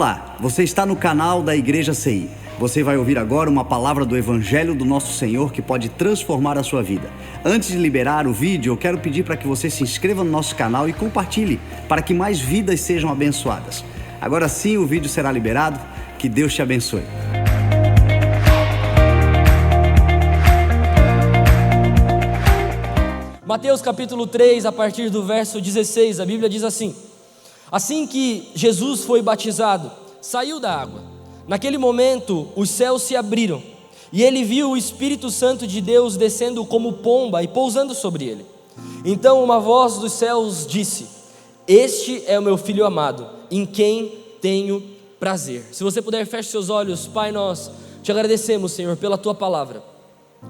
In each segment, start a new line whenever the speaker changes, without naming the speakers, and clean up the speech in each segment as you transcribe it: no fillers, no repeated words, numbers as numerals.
Olá, você está no canal da Igreja CI. Você vai ouvir agora uma palavra do Evangelho do Nosso Senhor que pode transformar a sua vida. Antes de liberar o vídeo, eu quero pedir para que você se inscreva no nosso canal e compartilhe, para que mais vidas sejam abençoadas. Agora sim o vídeo será liberado. Que Deus te abençoe.
Mateus capítulo 3, a partir do verso 16, a Bíblia diz assim: assim que Jesus foi batizado, saiu da água. Naquele momento, os céus se abriram, e ele viu o Espírito Santo de Deus descendo como pomba e pousando sobre ele. Então uma voz dos céus disse: este é o meu Filho amado, em quem tenho prazer. Se você puder, feche seus olhos. Pai, nós te agradecemos, Senhor, pela Tua palavra.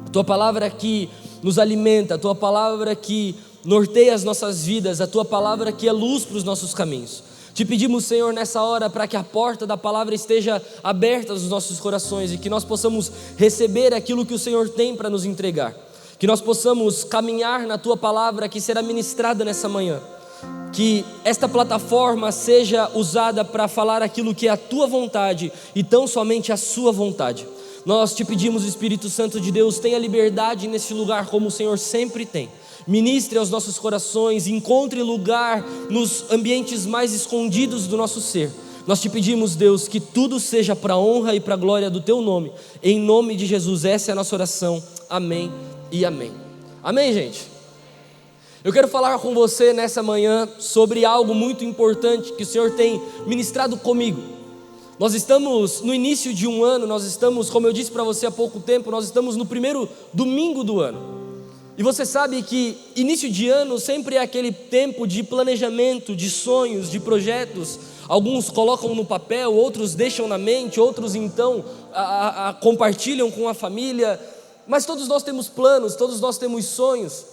A Tua palavra que nos alimenta, a Tua palavra que norteia as nossas vidas, a Tua palavra que é luz para os nossos caminhos. Te pedimos, Senhor, nessa hora, para que a porta da palavra esteja aberta nos nossos corações e que nós possamos receber aquilo que o Senhor tem para nos entregar. Que nós possamos caminhar na Tua palavra que será ministrada nessa manhã. Que esta plataforma seja usada para falar aquilo que é a Tua vontade e tão somente a Sua vontade. Nós te pedimos, Espírito Santo de Deus, tenha liberdade nesse lugar como o Senhor sempre tem. Ministre aos nossos corações, encontre lugar nos ambientes mais escondidos do nosso ser. Nós te pedimos, Deus, que tudo seja para a honra e para a glória do Teu nome. Em nome de Jesus, essa é a nossa oração. Amém e amém. Amém, gente? Eu quero falar com você nessa manhã sobre algo muito importante que o Senhor tem ministrado comigo. Nós estamos no início de um ano, nós estamos, como eu disse para você há pouco tempo, nós estamos no primeiro domingo do ano. E você sabe que início de ano sempre é aquele tempo de planejamento, de sonhos, de projetos. Alguns colocam no papel, outros deixam na mente, outros então compartilham com a família. Mas todos nós temos planos, todos nós temos sonhos.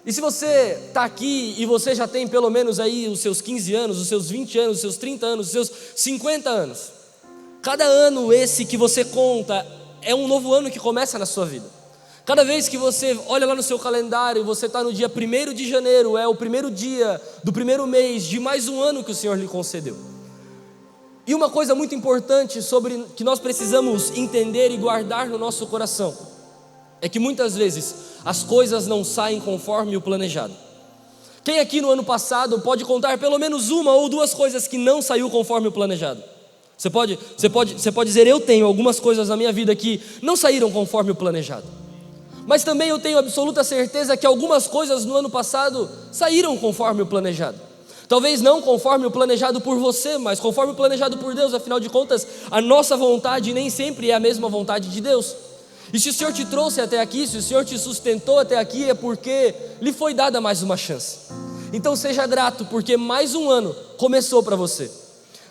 E se você está aqui e você já tem pelo menos aí os seus 15 anos, os seus 20 anos, os seus 30 anos, os seus 50 anos, cada ano esse que você conta é um novo ano que começa na sua vida. Cada vez que você olha lá no seu calendário, você está no dia 1º de janeiro, é o primeiro dia do primeiro mês de mais um ano que o Senhor lhe concedeu. E uma coisa muito importante sobre que nós precisamos entender e guardar no nosso coração é que muitas vezes as coisas não saem conforme o planejado. Quem aqui no ano passado pode contar pelo menos uma ou duas coisas que não saiu conforme o planejado? Você pode dizer: eu tenho algumas coisas na minha vida que não saíram conforme o planejado. Mas também eu tenho absoluta certeza que algumas coisas no ano passado saíram conforme o planejado. Talvez não conforme o planejado por você, mas conforme o planejado por Deus. Afinal de contas, a nossa vontade nem sempre é a mesma vontade de Deus. E se o Senhor te trouxe até aqui, se o Senhor te sustentou até aqui, é porque lhe foi dada mais uma chance. Então seja grato, porque mais um ano começou para você.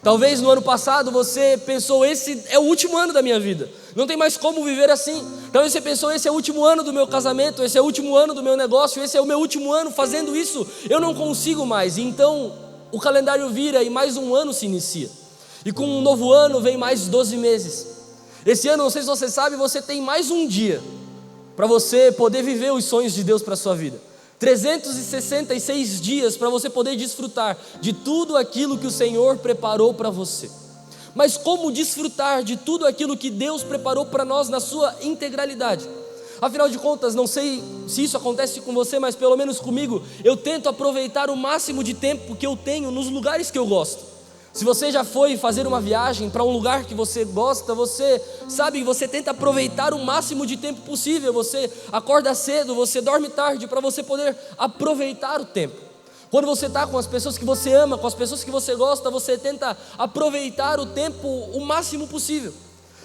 Talvez no ano passado você pensou: esse é o último ano da minha vida, não tem mais como viver assim. Talvez você pensou: esse é o último ano do meu casamento, esse é o último ano do meu negócio, esse é o meu último ano fazendo isso, eu não consigo mais. E então o calendário vira e mais um ano se inicia. E com um novo ano vem mais 12 meses. Esse ano, não sei se você sabe, você tem mais um dia para você poder viver os sonhos de Deus para a sua vida. 366 dias para você poder desfrutar de tudo aquilo que o Senhor preparou para você. Mas como desfrutar de tudo aquilo que Deus preparou para nós na sua integralidade? Afinal de contas, não sei se isso acontece com você, mas pelo menos comigo, eu tento aproveitar o máximo de tempo que eu tenho nos lugares que eu gosto. Se você já foi fazer uma viagem para um lugar que você gosta, você sabe que você tenta aproveitar o máximo de tempo possível. Você acorda cedo, você dorme tarde para você poder aproveitar o tempo. Quando você está com as pessoas que você ama, com as pessoas que você gosta, você tenta aproveitar o tempo o máximo possível.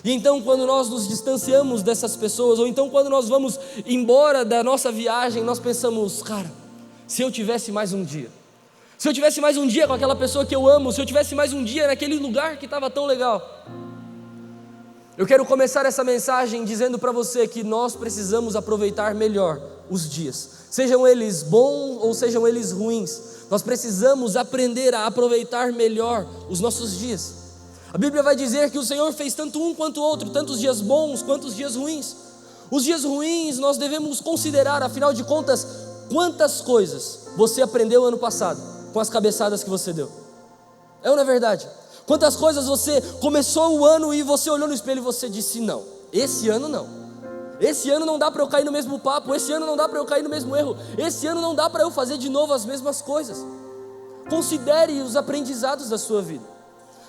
E então quando nós nos distanciamos dessas pessoas, ou então quando nós vamos embora da nossa viagem, nós pensamos: cara, se eu tivesse mais um dia, se eu tivesse mais um dia com aquela pessoa que eu amo, se eu tivesse mais um dia naquele lugar que estava tão legal. Eu quero começar essa mensagem dizendo para você que nós precisamos aproveitar melhor os dias, sejam eles bons ou sejam eles ruins. Nós precisamos aprender a aproveitar melhor os nossos dias. A Bíblia vai dizer que o Senhor fez tanto um quanto o outro, tanto os dias bons quanto os dias ruins. Os dias ruins nós devemos considerar, afinal de contas, quantas coisas você aprendeu ano passado com as cabeçadas que você deu. É ou não é verdade? Quantas coisas você começou o ano e você olhou no espelho e você disse: não, esse ano não. Esse ano não dá para eu cair no mesmo papo, esse ano não dá para eu cair no mesmo erro, esse ano não dá para eu fazer de novo as mesmas coisas. Considere os aprendizados da sua vida.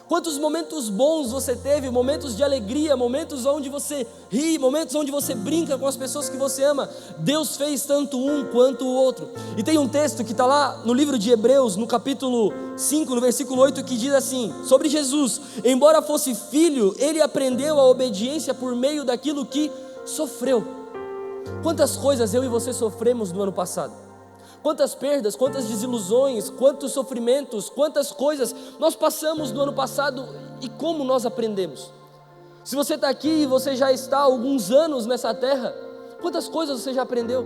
Quantos momentos bons você teve, momentos de alegria, momentos onde você ri, momentos onde você brinca com as pessoas que você ama. Deus fez tanto um quanto o outro. E tem um texto que está lá no livro de Hebreus, no capítulo 5, no versículo 8, que diz assim, sobre Jesus: embora fosse filho, ele aprendeu a obediência por meio daquilo que sofreu. Quantas coisas eu e você sofremos no ano passado? Quantas perdas, quantas desilusões, quantos sofrimentos, quantas coisas nós passamos no ano passado e como nós aprendemos. Se você está aqui e você já está há alguns anos nessa terra, quantas coisas você já aprendeu?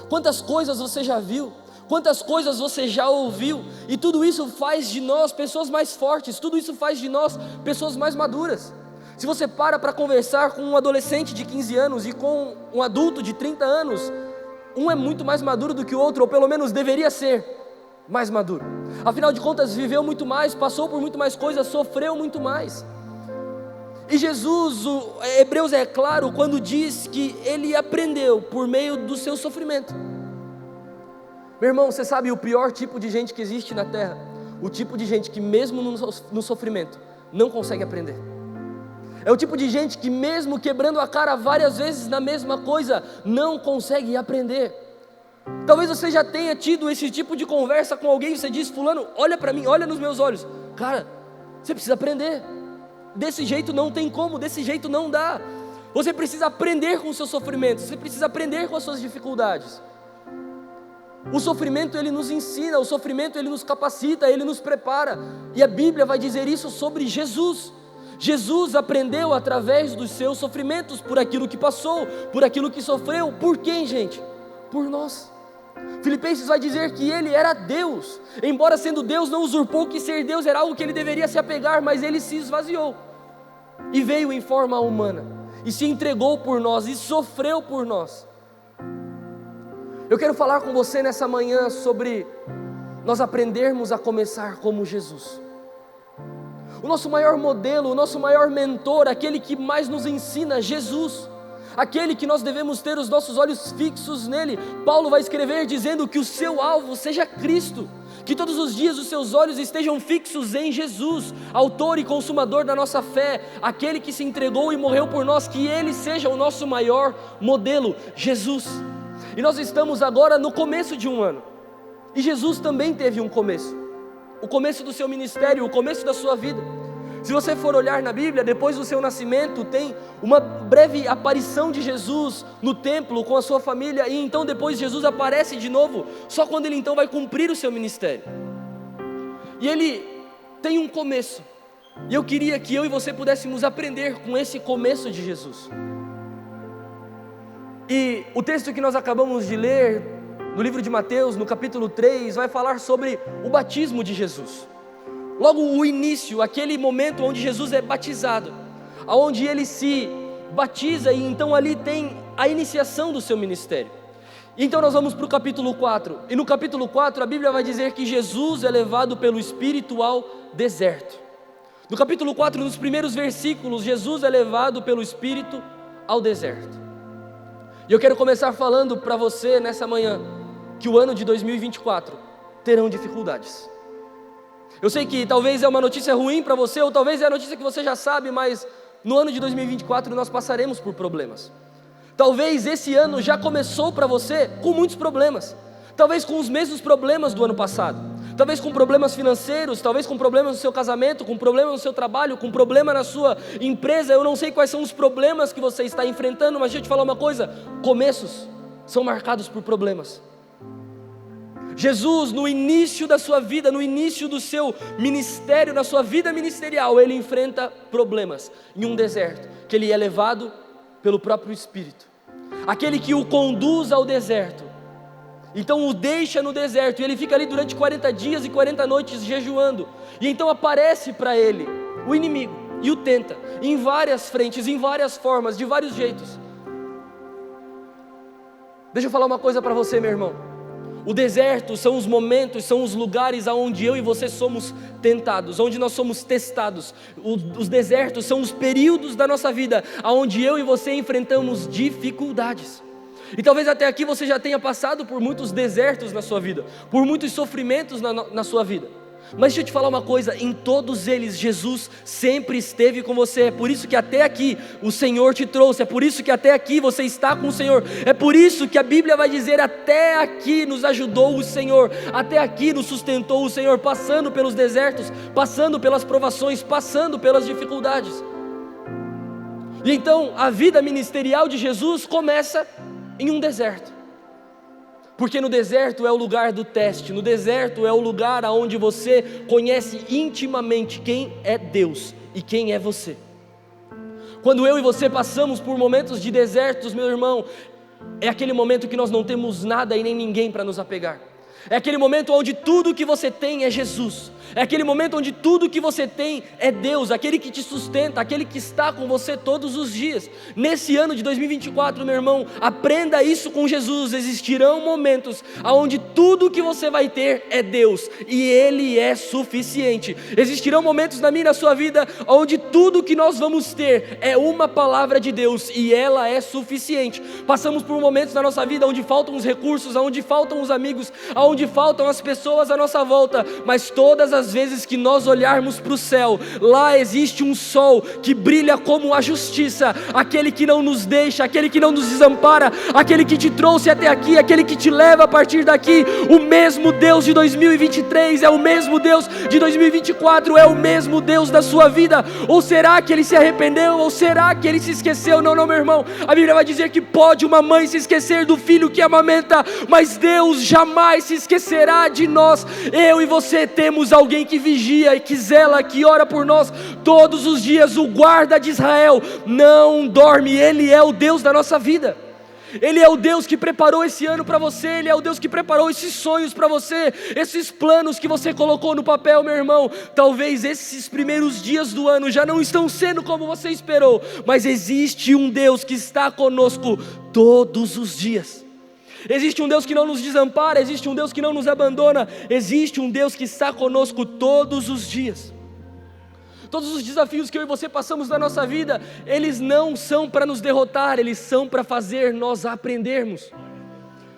Quantas coisas você já viu? Quantas coisas você já ouviu? E tudo isso faz de nós pessoas mais fortes, tudo isso faz de nós pessoas mais maduras. Se você para conversar com um adolescente de 15 anos e com um adulto de 30 anos, um é muito mais maduro do que o outro, ou pelo menos deveria ser mais maduro. Afinal de contas, viveu muito mais, passou por muito mais coisas, sofreu muito mais. E Jesus, Hebreus é claro quando diz que ele aprendeu por meio do seu sofrimento. Meu irmão, você sabe o pior tipo de gente que existe na terra? O tipo de gente que mesmo no sofrimento não consegue aprender. É o tipo de gente que mesmo quebrando a cara várias vezes na mesma coisa, não consegue aprender. Talvez você já tenha tido esse tipo de conversa com alguém, você diz: fulano, olha para mim, olha nos meus olhos. Cara, você precisa aprender. Desse jeito não tem como, desse jeito não dá. Você precisa aprender com o seu sofrimento, você precisa aprender com as suas dificuldades. O sofrimento ele nos ensina, o sofrimento ele nos capacita, ele nos prepara. E a Bíblia vai dizer isso sobre Jesus. Jesus aprendeu através dos seus sofrimentos, por aquilo que passou, por aquilo que sofreu. Por quem, gente? Por nós. Filipenses vai dizer que ele era Deus, embora sendo Deus não usurpou que ser Deus era algo que ele deveria se apegar, mas ele se esvaziou e veio em forma humana e se entregou por nós e sofreu por nós. Eu quero falar com você nessa manhã sobre nós aprendermos a começar como Jesus. O nosso maior modelo, o nosso maior mentor, aquele que mais nos ensina, Jesus, aquele que nós devemos ter os nossos olhos fixos nele. Paulo vai escrever dizendo que o seu alvo seja Cristo, que todos os dias os seus olhos estejam fixos em Jesus, autor e consumador da nossa fé, aquele que se entregou e morreu por nós, que ele seja o nosso maior modelo, Jesus. E nós estamos agora no começo de um ano, e Jesus também teve um começo, o começo do seu ministério, o começo da sua vida. Se você for olhar na Bíblia, depois do seu nascimento, tem uma breve aparição de Jesus no templo com a sua família, e então depois Jesus aparece de novo, só quando ele então vai cumprir o seu ministério. E ele tem um começo, e eu queria que eu e você pudéssemos aprender com esse começo de Jesus. E o texto que nós acabamos de ler, no livro de Mateus, no capítulo 3, vai falar sobre o batismo de Jesus. Logo o início, aquele momento onde Jesus é batizado, onde ele se batiza e então ali tem a iniciação do seu ministério. E então nós vamos para o capítulo 4, e no capítulo 4 a Bíblia vai dizer que Jesus é levado pelo Espírito ao deserto. No capítulo 4, nos primeiros versículos, Jesus é levado pelo Espírito ao deserto. E eu quero começar falando para você nessa manhã, que o ano de 2024 terão dificuldades. Eu sei que talvez é uma notícia ruim para você, ou talvez é a notícia que você já sabe, mas no ano de 2024 nós passaremos por problemas. Talvez esse ano já começou para você com muitos problemas, talvez com os mesmos problemas do ano passado, talvez com problemas financeiros, talvez com problemas no seu casamento, com problemas no seu trabalho, com problema na sua empresa. Eu não sei quais são os problemas que você está enfrentando, mas deixa eu te falar uma coisa: começos são marcados por problemas. Jesus, no início da sua vida, no início do seu ministério, na sua vida ministerial, ele enfrenta problemas em um deserto, que ele é levado pelo próprio Espírito, aquele que o conduz ao deserto, então o deixa no deserto, e ele fica ali durante 40 dias e 40 noites jejuando, e então aparece para ele o inimigo, e o tenta, em várias frentes, em várias formas, de vários jeitos. Deixa eu falar uma coisa para você, meu irmão. O deserto são os momentos, são os lugares onde eu e você somos tentados, onde nós somos testados. Os desertos são os períodos da nossa vida onde eu e você enfrentamos dificuldades. E talvez até aqui você já tenha passado por muitos desertos na sua vida, por muitos sofrimentos na sua vida. Mas deixa eu te falar uma coisa, em todos eles Jesus sempre esteve com você. É por isso que até aqui o Senhor te trouxe, é por isso que até aqui você está com o Senhor, é por isso que a Bíblia vai dizer: até aqui nos ajudou o Senhor, até aqui nos sustentou o Senhor, passando pelos desertos, passando pelas provações, passando pelas dificuldades. E então a vida ministerial de Jesus começa em um deserto. Porque no deserto é o lugar do teste, no deserto é o lugar onde você conhece intimamente quem é Deus e quem é você. Quando eu e você passamos por momentos de desertos, meu irmão, é aquele momento que nós não temos nada e nem ninguém para nos apegar. É aquele momento onde tudo que você tem é Jesus. É aquele momento onde tudo que você tem é Deus, aquele que te sustenta, aquele que está com você todos os dias. Nesse ano de 2024, meu irmão, aprenda isso com Jesus. Existirão momentos onde tudo que você vai ter é Deus e Ele é suficiente. Existirão momentos na minha e na sua vida onde tudo que nós vamos ter é uma palavra de Deus e ela é suficiente. Passamos por momentos na nossa vida onde faltam os recursos, onde faltam os amigos, onde faltam as pessoas à nossa volta, mas todas as vezes que nós olharmos para o céu, lá existe um sol que brilha como a justiça, aquele que não nos deixa, aquele que não nos desampara, aquele que te trouxe até aqui, aquele que te leva a partir daqui. O mesmo Deus de 2023 é o mesmo Deus de 2024, é o mesmo Deus da sua vida. Ou será que Ele se arrependeu? Ou será que Ele se esqueceu? Não, meu irmão, a Bíblia vai dizer que pode uma mãe se esquecer do filho que amamenta, mas Deus jamais se esquecerá de nós. Eu e você temos alguém que vigia e que zela, que ora por nós todos os dias. O guarda de Israel não dorme, Ele é o Deus da nossa vida. Ele é o Deus que preparou esse ano para você, Ele é o Deus que preparou esses sonhos para você, esses planos que você colocou no papel, meu irmão. Talvez esses primeiros dias do ano já não estão sendo como você esperou, mas existe um Deus que está conosco todos os dias. Existe um Deus que não nos desampara, existe um Deus que não nos abandona, existe um Deus que está conosco todos os dias. Todos os desafios que eu e você passamos na nossa vida, eles não são para nos derrotar, eles são para fazer nós aprendermos.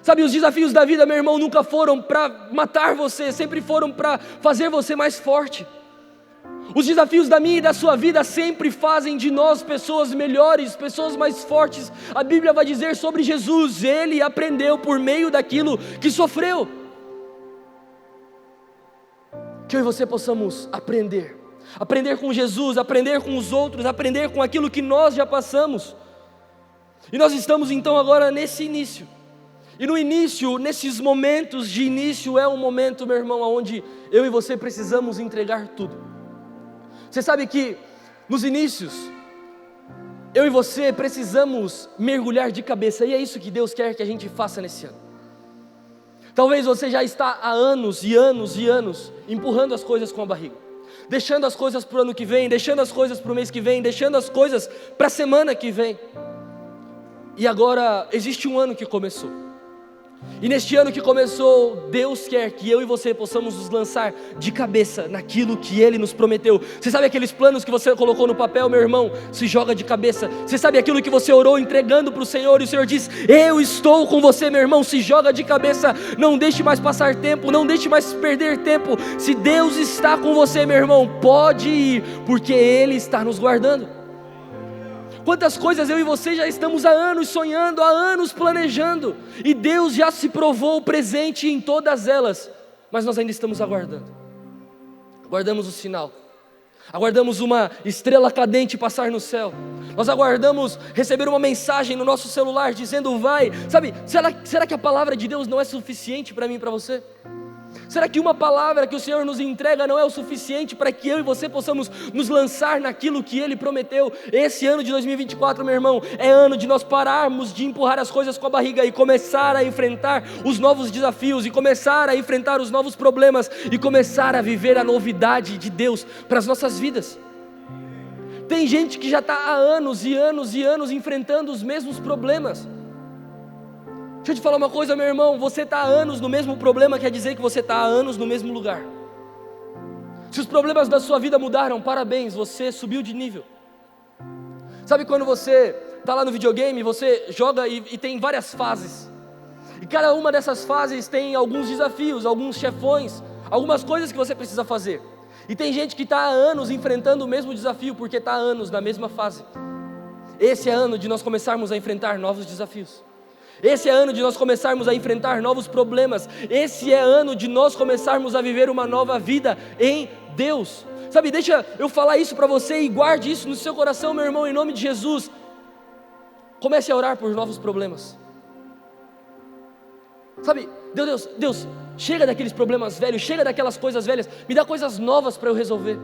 Sabe, os desafios da vida, meu irmão, nunca foram para matar você, sempre foram para fazer você mais forte. Os desafios da minha e da sua vida sempre fazem de nós pessoas melhores, pessoas mais fortes. A Bíblia vai dizer sobre Jesus: Ele aprendeu por meio daquilo que sofreu. Que eu e você possamos aprender com Jesus, aprender com os outros, aprender com aquilo que nós já passamos. E nós estamos então agora nesse início. E no início, nesses momentos de início, é um momento, meu irmão, onde eu e você precisamos entregar tudo. Você sabe que nos inícios, eu e você precisamos mergulhar de cabeça, e é isso que Deus quer que a gente faça nesse ano. Talvez você já está há anos e anos e anos empurrando as coisas com a barriga, deixando as coisas para o ano que vem, deixando as coisas para o mês que vem, deixando as coisas para a semana que vem. E agora existe um ano que começou. E neste ano que começou, Deus quer que eu e você possamos nos lançar de cabeça naquilo que Ele nos prometeu. Você sabe aqueles planos que você colocou no papel, meu irmão? Se joga de cabeça. Você sabe aquilo que você orou entregando para o Senhor, e o Senhor diz: eu estou com você, meu irmão. Se joga de cabeça, não deixe mais passar tempo, não deixe mais perder tempo. Se Deus está com você, meu irmão, pode ir, porque Ele está nos guardando. Quantas coisas eu e você já estamos há anos sonhando, há anos planejando, e Deus já se provou presente em todas elas, mas nós ainda estamos aguardando. Aguardamos o sinal, aguardamos uma estrela cadente passar no céu, nós aguardamos receber uma mensagem no nosso celular dizendo vai. Sabe, será que a palavra de Deus não é suficiente para mim e para você? Será que uma palavra que o Senhor nos entrega não é o suficiente para que eu e você possamos nos lançar naquilo que Ele prometeu? Esse ano de 2024, meu irmão, é ano de nós pararmos de empurrar as coisas com a barriga e começar a enfrentar os novos desafios, e começar a enfrentar os novos problemas, e começar a viver a novidade de Deus para as nossas vidas. Tem gente que já está há anos e anos e anos enfrentando os mesmos problemas. Deixa eu te falar uma coisa, meu irmão, você está há anos no mesmo problema, quer dizer que você está há anos no mesmo lugar. Se os problemas da sua vida mudaram, parabéns, você subiu de nível. Sabe quando você está lá no videogame, você joga e tem várias fases, e cada uma dessas fases tem alguns desafios, alguns chefões, algumas coisas que você precisa fazer. E tem gente que está há anos enfrentando o mesmo desafio, porque está há anos na mesma fase. Esse é ano de nós começarmos a enfrentar novos desafios. Esse é ano de nós começarmos a enfrentar novos problemas. Esse é ano de nós começarmos a viver uma nova vida em Deus. Sabe, deixa eu falar isso para você e guarde isso no seu coração, meu irmão, em nome de Jesus. Comece a orar por novos problemas. Sabe, Deus, chega daqueles problemas velhos, chega daquelas coisas velhas, me dá coisas novas para eu resolver.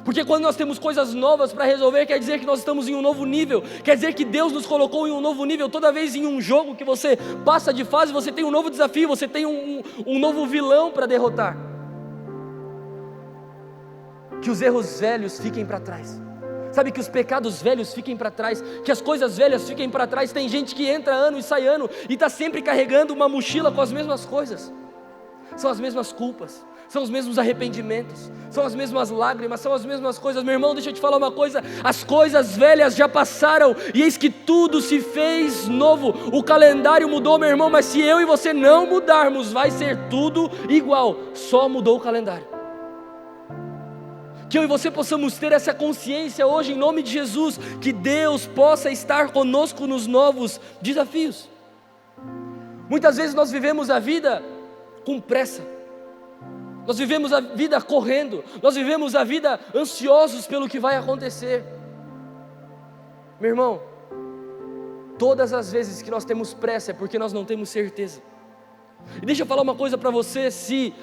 Porque quando nós temos coisas novas para resolver, quer dizer que nós estamos em um novo nível, quer dizer que Deus nos colocou em um novo nível. Toda vez em um jogo que você passa de fase, você tem um novo desafio, você tem um novo vilão para derrotar. Que os erros velhos fiquem para trás, sabe, que os pecados velhos fiquem para trás, que as coisas velhas fiquem para trás. Tem gente que entra ano e sai ano, e está sempre carregando uma mochila com as mesmas coisas, são as mesmas culpas, são os mesmos arrependimentos, são as mesmas lágrimas, são as mesmas coisas. Meu irmão, deixa eu te falar uma coisa, as coisas velhas já passaram, e eis que tudo se fez novo. O calendário mudou, meu irmão, mas se eu e você não mudarmos, vai ser tudo igual, só mudou o calendário. Que eu e você possamos ter essa consciência hoje, em nome de Jesus, que Deus possa estar conosco nos novos desafios. Muitas vezes nós vivemos a vida com pressa, nós vivemos a vida correndo, nós vivemos a vida ansiosos pelo que vai acontecer. Meu irmão, todas as vezes que nós temos pressa é porque nós não temos certeza. E deixa eu falar uma coisa para você, se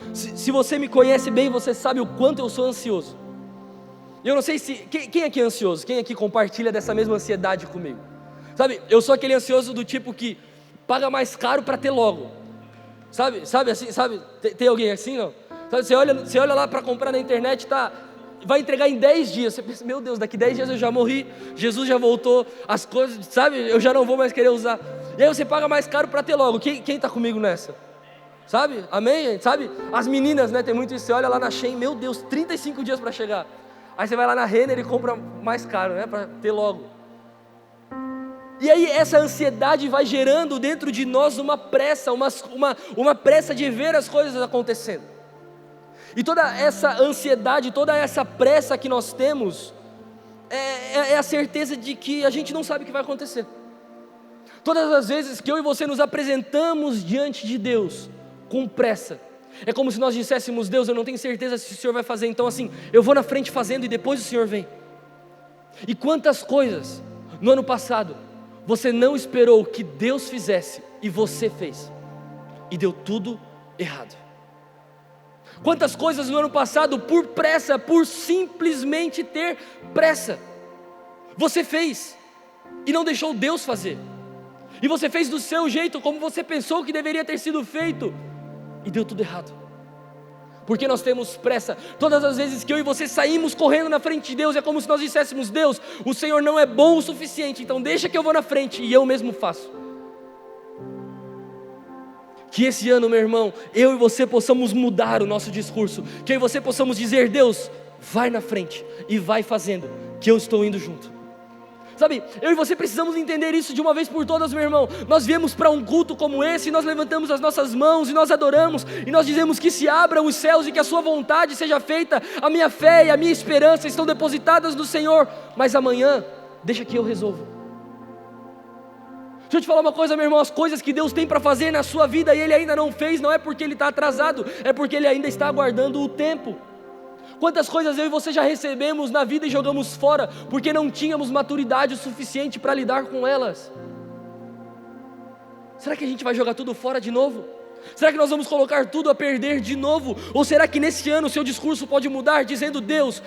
você me conhece bem, você sabe o quanto eu sou ansioso. Eu não sei quem aqui é ansioso, quem aqui compartilha dessa mesma ansiedade comigo? Sabe, eu sou aquele ansioso do tipo que paga mais caro para ter logo. Sabe assim, sabe? Tem alguém assim, não? Sabe, você olha lá para comprar na internet, vai entregar em 10 dias, você pensa, meu Deus, daqui 10 dias eu já morri, Jesus já voltou, as coisas, sabe, eu já não vou mais querer usar. E aí você paga mais caro para ter logo. Quem está comigo nessa? Sabe, amém? Sabe, as meninas, né, tem muito isso, você olha lá na Shein, meu Deus, 35 dias para chegar. Aí você vai lá na Renner e compra mais caro, né, para ter logo. E aí essa ansiedade vai gerando dentro de nós uma pressa, uma pressa de ver as coisas acontecendo. E toda essa ansiedade, toda essa pressa que nós temos, é a certeza de que a gente não sabe o que vai acontecer. Todas as vezes que eu e você nos apresentamos diante de Deus com pressa, é como se nós disséssemos, Deus, eu não tenho certeza se o Senhor vai fazer, então assim, eu vou na frente fazendo e depois o Senhor vem. E quantas coisas no ano passado você não esperou que Deus fizesse e você fez, e deu tudo errado. Quantas coisas no ano passado, por pressa, por simplesmente ter pressa, você fez e não deixou Deus fazer, e você fez do seu jeito, como você pensou que deveria ter sido feito, e deu tudo errado. Porque nós temos pressa. Todas as vezes que eu e você saímos correndo na frente de Deus, é como se nós disséssemos, Deus, o Senhor não é bom o suficiente, então deixa que eu vou na frente e eu mesmo faço. Que esse ano, meu irmão, eu e você possamos mudar o nosso discurso, que eu e você possamos dizer, Deus, vai na frente e vai fazendo, que eu estou indo junto. Sabe, eu e você precisamos entender isso de uma vez por todas, meu irmão. Nós viemos para um culto como esse, e nós levantamos as nossas mãos, e nós adoramos, e nós dizemos que se abram os céus, e que a sua vontade seja feita. A minha fé e a minha esperança estão depositadas no Senhor, mas amanhã, deixa que eu resolvo. Deixa eu te falar uma coisa, meu irmão, as coisas que Deus tem para fazer na sua vida, e Ele ainda não fez, não é porque Ele está atrasado, é porque Ele ainda está aguardando o tempo. Quantas coisas eu e você já recebemos na vida e jogamos fora, porque não tínhamos maturidade o suficiente para lidar com elas. Será que a gente vai jogar tudo fora de novo? Será que nós vamos colocar tudo a perder de novo? Ou será que nesse ano o seu discurso pode mudar, dizendo: Deus,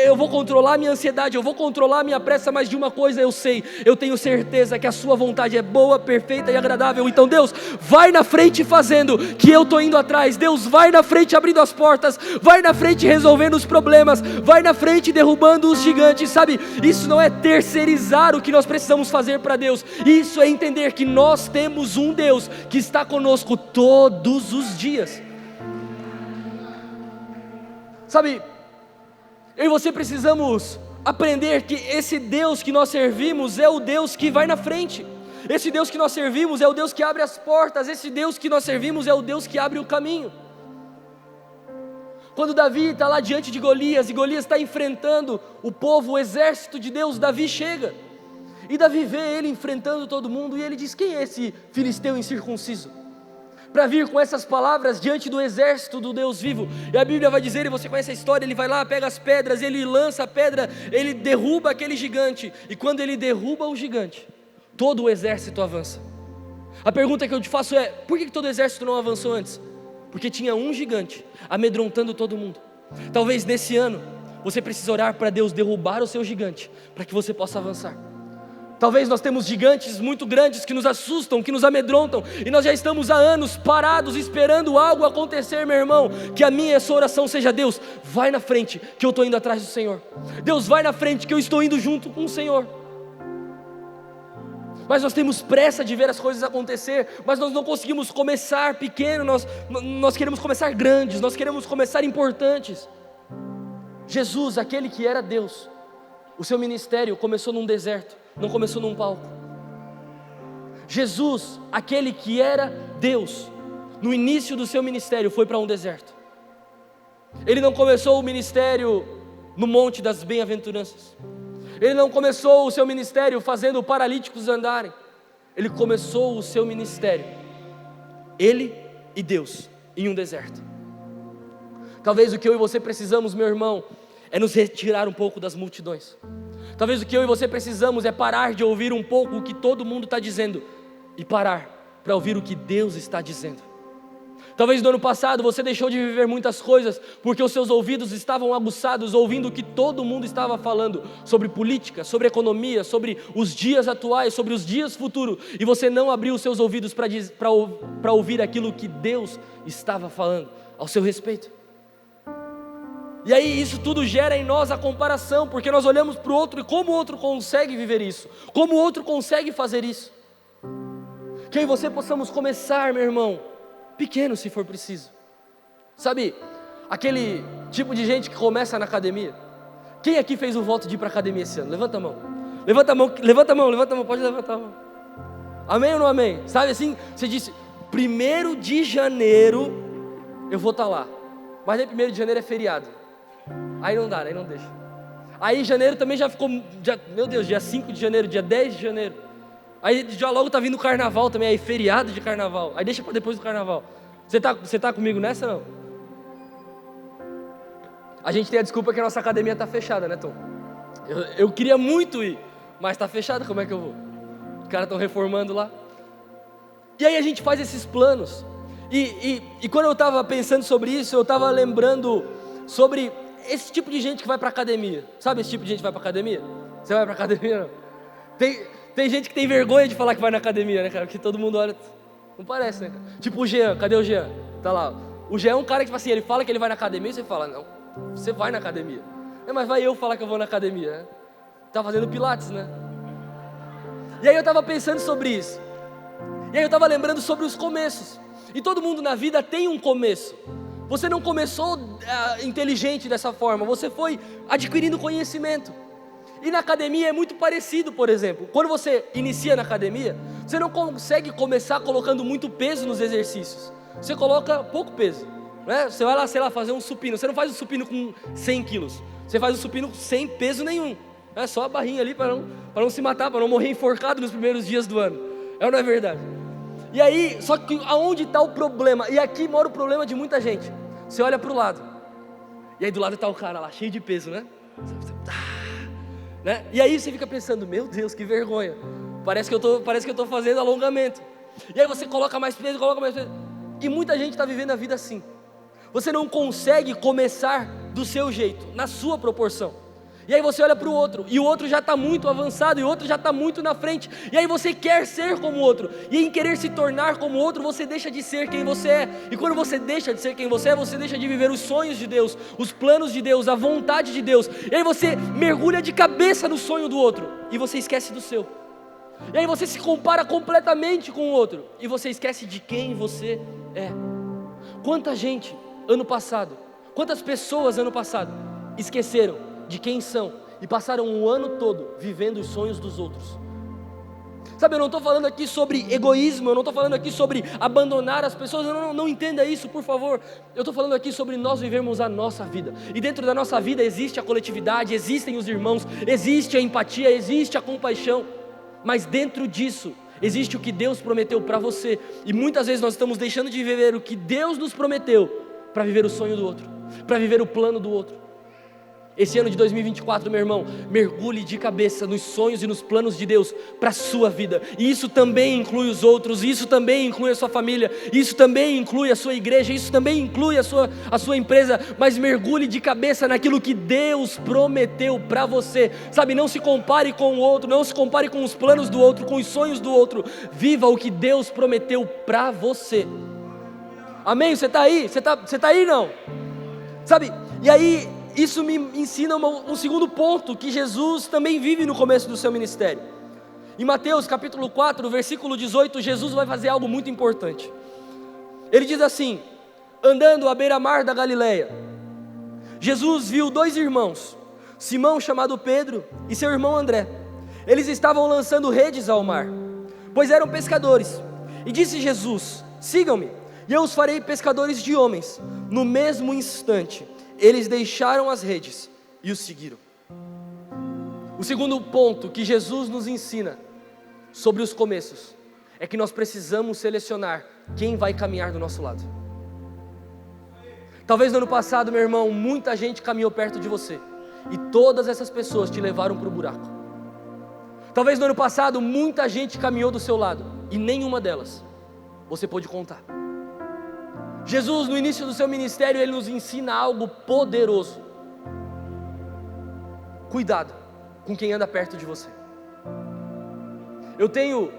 eu vou controlar minha ansiedade, eu vou controlar minha pressa, mas de uma coisa eu sei, eu tenho certeza que a sua vontade é boa, perfeita e agradável. Então Deus, vai na frente fazendo, que eu estou indo atrás. Deus, vai na frente abrindo as portas, vai na frente resolvendo os problemas, vai na frente derrubando os gigantes. Sabe, isso não é terceirizar o que nós precisamos fazer para Deus, isso é entender que nós temos um Deus que está conosco todos os dias. Sabe, eu e você precisamos aprender que esse Deus que nós servimos é o Deus que vai na frente. Esse Deus que nós servimos é o Deus que abre as portas. Esse Deus que nós servimos é o Deus que abre o caminho. Quando Davi está lá diante de Golias, e Golias está enfrentando o povo, o exército de Deus, Davi chega, e Davi vê ele enfrentando todo mundo, e ele diz: quem é esse filisteu incircunciso para vir com essas palavras diante do exército do Deus vivo? E a Bíblia vai dizer, e você conhece a história, ele vai lá, pega as pedras, ele lança a pedra, ele derruba aquele gigante, e quando ele derruba o gigante, todo o exército avança. A pergunta que eu te faço é: por que todo o exército não avançou antes? Porque tinha um gigante amedrontando todo mundo. Talvez nesse ano você precise orar para Deus derrubar o seu gigante, para que você possa avançar. Talvez nós temos gigantes muito grandes que nos assustam, que nos amedrontam, e nós já estamos há anos parados esperando algo acontecer, meu irmão. Que a minha essa oração seja: Deus, vai na frente, que eu estou indo atrás do Senhor. Deus, vai na frente, que eu estou indo junto com o Senhor. Mas nós temos pressa de ver as coisas acontecer, mas nós não conseguimos começar pequeno, nós queremos começar grandes, nós queremos começar importantes. Jesus, aquele que era Deus, o seu ministério começou num deserto, não começou num palco. Jesus, aquele que era Deus, no início do seu ministério foi para um deserto. Ele não começou o ministério no Monte das Bem-aventuranças. Ele não começou o seu ministério fazendo paralíticos andarem. Ele começou o seu ministério, ele e Deus, em um deserto. Talvez o que eu e você precisamos, meu irmão, é nos retirar um pouco das multidões. Talvez o que eu e você precisamos é parar de ouvir um pouco o que todo mundo está dizendo e parar para ouvir o que Deus está dizendo. Talvez no ano passado você deixou de viver muitas coisas porque os seus ouvidos estavam aguçados ouvindo o que todo mundo estava falando sobre política, sobre economia, sobre os dias atuais, sobre os dias futuros, e você não abriu os seus ouvidos para ouvir aquilo que Deus estava falando ao seu respeito. E aí isso tudo gera em nós a comparação, porque nós olhamos para o outro e como o outro consegue viver isso, como o outro consegue fazer isso. Que eu e você possamos começar, meu irmão, pequeno se for preciso. Sabe, aquele tipo de gente que começa na academia. Quem aqui fez o voto de ir para a academia esse ano? Levanta a mão. Levanta a mão, levanta a mão, levanta a mão, pode levantar a mão. Amém ou não amém? Sabe assim, você disse, 1º de janeiro eu vou estar lá. Mas aí 1º de janeiro é feriado. Aí não dá, aí não deixa. Aí janeiro também já ficou, meu Deus, dia 5 de janeiro, dia 10 de janeiro. Aí já logo tá vindo o carnaval também, aí feriado de carnaval. Aí deixa para depois do carnaval. Você tá comigo nessa não? A gente tem a desculpa que a nossa academia tá fechada, né, Tom? Eu queria muito ir, mas tá fechada, como é que eu vou? Os caras estão reformando lá. E aí a gente faz esses planos. E quando eu estava pensando sobre isso, eu estava lembrando sobre esse tipo de gente que vai para academia. Sabe esse tipo de gente que vai para academia? Você vai para academia, não? Tem gente que tem vergonha de falar que vai na academia, né, cara? Porque todo mundo olha, não parece, né, cara? Tipo o Jean, cadê o Jean? Tá lá. O Jean é um cara que, tipo assim, ele fala que ele vai na academia e você fala, não, você vai na academia. Mas vai eu falar que eu vou na academia, né? Tá fazendo pilates, né? E aí eu tava pensando sobre isso. E aí eu tava lembrando sobre os começos. E todo mundo na vida tem um começo. Você não começou inteligente dessa forma, você foi adquirindo conhecimento. E na academia é muito parecido, por exemplo. Quando você inicia na academia, você não consegue começar colocando muito peso nos exercícios. Você coloca pouco peso, né? Você vai lá, sei lá, fazer um supino. Você não faz um supino com 100 quilos. Você faz um supino sem peso nenhum. É só a barrinha ali para não se matar, para não morrer enforcado nos primeiros dias do ano. É ou não é verdade? E aí, só que aonde está o problema? E aqui mora o problema de muita gente. Você olha para o lado. E aí do lado está o cara lá, cheio de peso, né? Né? E aí você fica pensando, meu Deus, que vergonha. Parece que eu tô fazendo alongamento. E aí você coloca mais peso. E muita gente está vivendo a vida assim. Você não consegue começar do seu jeito, na sua proporção. E aí você olha para o outro, e o outro já está muito avançado, e o outro já está muito na frente. E aí você quer ser como o outro, e em querer se tornar como o outro, você deixa de ser quem você é. E quando você deixa de ser quem você é, você deixa de viver os sonhos de Deus, os planos de Deus, a vontade de Deus. E aí você mergulha de cabeça no sonho do outro, e você esquece do seu. E aí você se compara completamente com o outro, e você esquece de quem você é. Quanta gente ano passado, quantas pessoas ano passado esqueceram de quem são e passaram o ano todo vivendo os sonhos dos outros? Sabe, eu não estou falando aqui sobre egoísmo, eu não estou falando aqui sobre abandonar as pessoas, não entenda isso, por favor. Eu estou falando aqui sobre nós vivermos a nossa vida, e dentro da nossa vida existe a coletividade, existem os irmãos, existe a empatia, existe a compaixão, mas dentro disso existe o que Deus prometeu para você, e muitas vezes nós estamos deixando de viver o que Deus nos prometeu para viver o sonho do outro, para viver o plano do outro. Esse ano de 2024, meu irmão, mergulhe de cabeça nos sonhos e nos planos de Deus para a sua vida, e isso também inclui os outros, isso também inclui a sua família, isso também inclui a sua igreja, isso também inclui a sua empresa, mas mergulhe de cabeça naquilo que Deus prometeu para você, sabe, não se compare com o outro, não se compare com os planos do outro, com os sonhos do outro, viva o que Deus prometeu para você. Amém? Você está aí? Você tá aí não? Sabe, e aí isso me ensina um segundo ponto que Jesus também vive no começo do seu ministério. Em Mateus capítulo 4, versículo 18, Jesus vai fazer algo muito importante. Ele diz assim: andando à beira-mar da Galileia, Jesus viu dois irmãos, Simão, chamado Pedro, e seu irmão André. Eles estavam lançando redes ao mar, pois eram pescadores. E disse Jesus: sigam-me, e eu os farei pescadores de homens. No mesmo instante, eles deixaram as redes e o seguiram. O segundo ponto que Jesus nos ensina sobre os começos é que nós precisamos selecionar quem vai caminhar do nosso lado. Talvez no ano passado, meu irmão, muita gente caminhou perto de você, e todas essas pessoas te levaram para o buraco. Talvez no ano passado, muita gente caminhou do seu lado, e nenhuma delas você pôde contar. Jesus, no início do seu ministério, Ele nos ensina algo poderoso: cuidado com quem anda perto de você. Eu tenho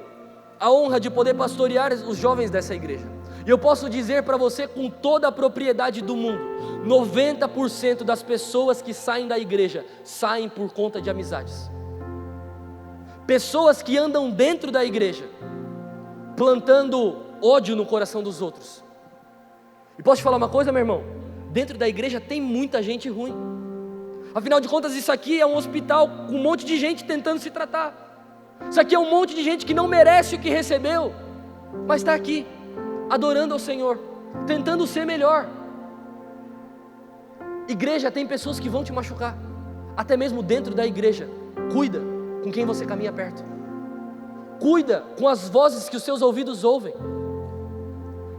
a honra de poder pastorear os jovens dessa igreja, e eu posso dizer para você com toda a propriedade do mundo: 90% das pessoas que saem da igreja, saem por conta de amizades. Pessoas que andam dentro da igreja, plantando ódio no coração dos outros. E posso te falar uma coisa, meu irmão? Dentro da igreja tem muita gente ruim. Afinal de contas, isso aqui é um hospital com um monte de gente tentando se tratar. Isso aqui é um monte de gente que não merece o que recebeu, mas está aqui, adorando ao Senhor, tentando ser melhor. Igreja tem pessoas que vão te machucar, até mesmo dentro da igreja. Cuida com quem você caminha perto. Cuida com as vozes que os seus ouvidos ouvem.